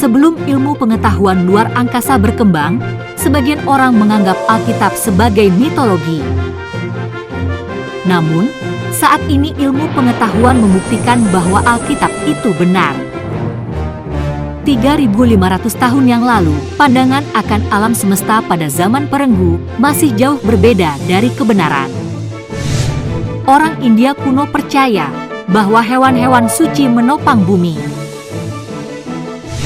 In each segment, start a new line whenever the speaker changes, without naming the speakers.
Sebelum ilmu pengetahuan luar angkasa berkembang, sebagian orang menganggap Alkitab sebagai mitologi. Namun, saat ini ilmu pengetahuan membuktikan bahwa Alkitab itu benar. 3.500 tahun yang lalu, pandangan akan alam semesta pada zaman perenggu masih jauh berbeda dari kebenaran. Orang India kuno percaya bahwa hewan-hewan suci menopang bumi.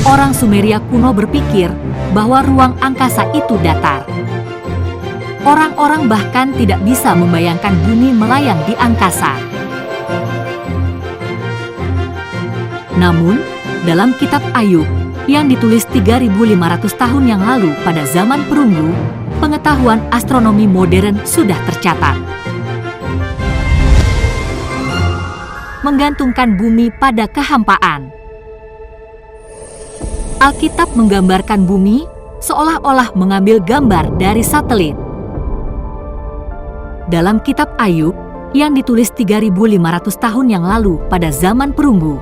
Orang Sumeria kuno berpikir bahwa ruang angkasa itu datar. Orang-orang bahkan tidak bisa membayangkan bumi melayang di angkasa. Namun, dalam kitab Ayub yang ditulis 3.500 tahun yang lalu pada zaman perunggu, pengetahuan astronomi modern sudah tercatat. Menggantungkan bumi pada kehampaan. Alkitab menggambarkan bumi seolah-olah mengambil gambar dari satelit. Dalam kitab Ayub yang ditulis 3.500 tahun yang lalu pada zaman perunggu.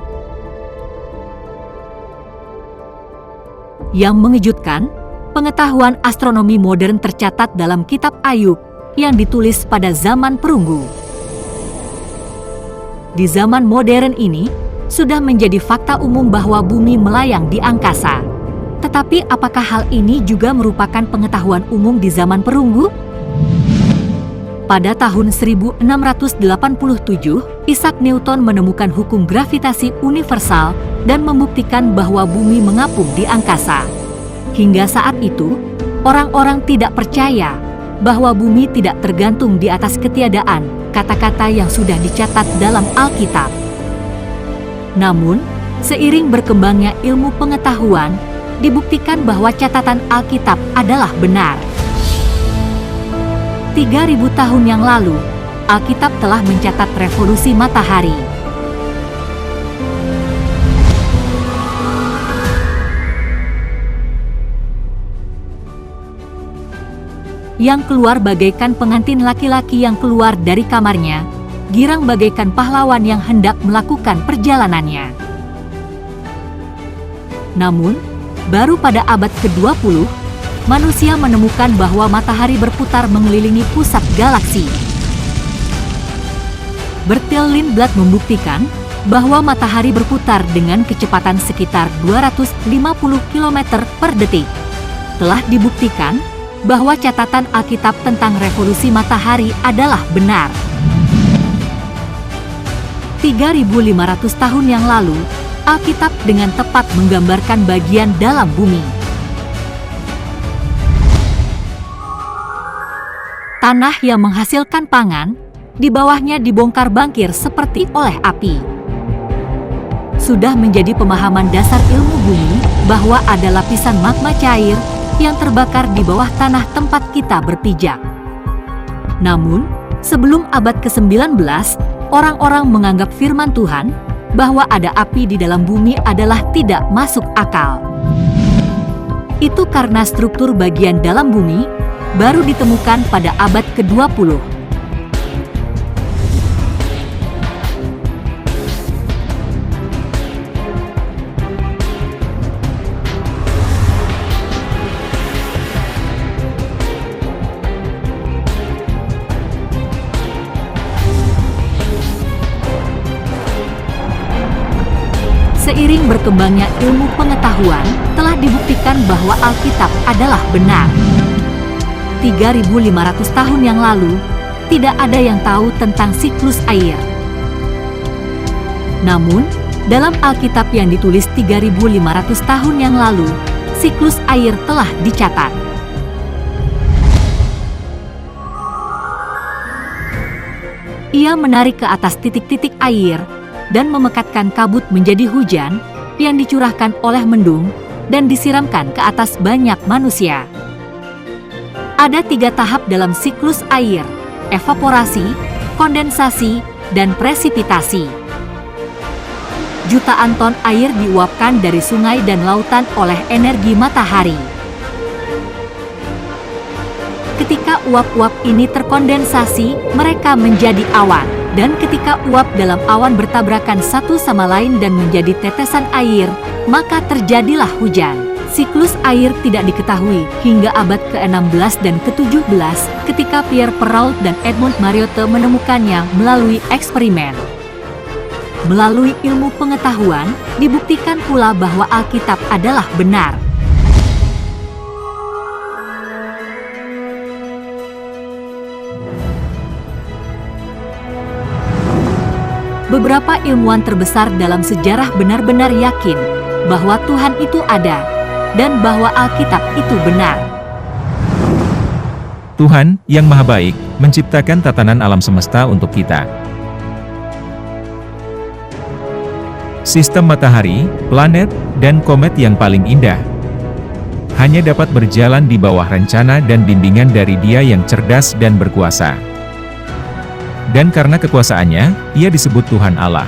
Yang mengejutkan, pengetahuan astronomi modern tercatat dalam kitab Ayub yang ditulis pada zaman perunggu. Di zaman modern ini, sudah menjadi fakta umum bahwa bumi melayang di angkasa. Tetapi apakah hal ini juga merupakan pengetahuan umum di zaman perunggu? Pada tahun 1687, Isaac Newton menemukan hukum gravitasi universal dan membuktikan bahwa bumi mengapung di angkasa. Hingga saat itu, orang-orang tidak percaya bahwa bumi tidak tergantung di atas ketiadaan kata-kata yang sudah dicatat dalam Alkitab. Namun, seiring berkembangnya ilmu pengetahuan, dibuktikan bahwa catatan Alkitab adalah benar. 3.000 tahun yang lalu, Alkitab telah mencatat revolusi matahari. Yang keluar bagaikan pengantin laki-laki yang keluar dari kamarnya, girang bagaikan pahlawan yang hendak melakukan perjalanannya. Namun, baru pada abad ke-20, manusia menemukan bahwa matahari berputar mengelilingi pusat galaksi. Bertil Lindblad membuktikan bahwa matahari berputar dengan kecepatan sekitar 250 km per detik. Telah dibuktikan bahwa catatan Alkitab tentang revolusi matahari adalah benar. 3.500 tahun yang lalu, Alkitab dengan tepat menggambarkan bagian dalam bumi. Tanah yang menghasilkan pangan, di bawahnya dibongkar bangkir seperti oleh api. Sudah menjadi pemahaman dasar ilmu bumi bahwa ada lapisan magma cair yang terbakar di bawah tanah tempat kita berpijak. Namun, sebelum abad ke-19, orang-orang menganggap firman Tuhan bahwa ada api di dalam bumi adalah tidak masuk akal. Itu karena struktur bagian dalam bumi baru ditemukan pada abad ke-20. Seiring berkembangnya ilmu pengetahuan, telah dibuktikan bahwa Alkitab adalah benar. 3.500 tahun yang lalu, tidak ada yang tahu tentang siklus air. Namun, dalam Alkitab yang ditulis 3.500 tahun yang lalu, siklus air telah dicatat. Ia menarik ke atas titik-titik air dan memekatkan kabut menjadi hujan yang dicurahkan oleh mendung dan disiramkan ke atas banyak manusia. Ada 3 tahap dalam siklus air: evaporasi, kondensasi, dan presipitasi. Jutaan ton air diuapkan dari sungai dan lautan oleh energi matahari. Ketika uap-uap ini terkondensasi, mereka menjadi awan. Dan ketika uap dalam awan bertabrakan satu sama lain dan menjadi tetesan air, maka terjadilah hujan. Siklus air tidak diketahui hingga abad ke-16 dan ke-17 ketika Pierre Perrault dan Edmond Mariotte menemukannya melalui eksperimen. Melalui ilmu pengetahuan, dibuktikan pula bahwa Alkitab adalah benar. Beberapa ilmuwan terbesar dalam sejarah benar-benar yakin bahwa Tuhan itu ada dan bahwa Alkitab itu benar.
Tuhan, yang Maha Baik, menciptakan tatanan alam semesta untuk kita. Sistem matahari, planet, dan komet yang paling indah hanya dapat berjalan di bawah rencana dan bimbingan dari Dia yang cerdas dan berkuasa. Dan karena kekuasaannya, Ia disebut Tuhan Allah.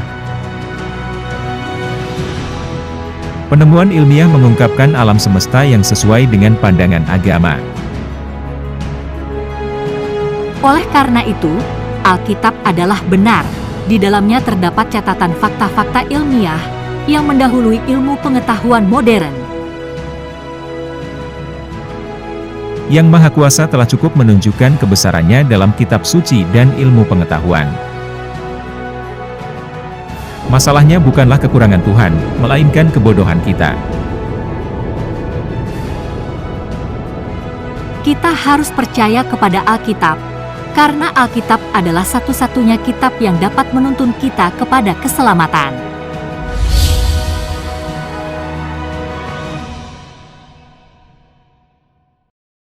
Penemuan ilmiah mengungkapkan alam semesta yang sesuai dengan pandangan agama.
Oleh karena itu, Alkitab adalah benar. Di dalamnya terdapat catatan fakta-fakta ilmiah yang mendahului ilmu pengetahuan modern.
Yang Maha Kuasa telah cukup menunjukkan kebesarannya dalam kitab suci dan ilmu pengetahuan. Masalahnya bukanlah kekurangan Tuhan, melainkan kebodohan kita.
Kita harus percaya kepada Alkitab, karena Alkitab adalah satu-satunya kitab yang dapat menuntun kita kepada keselamatan.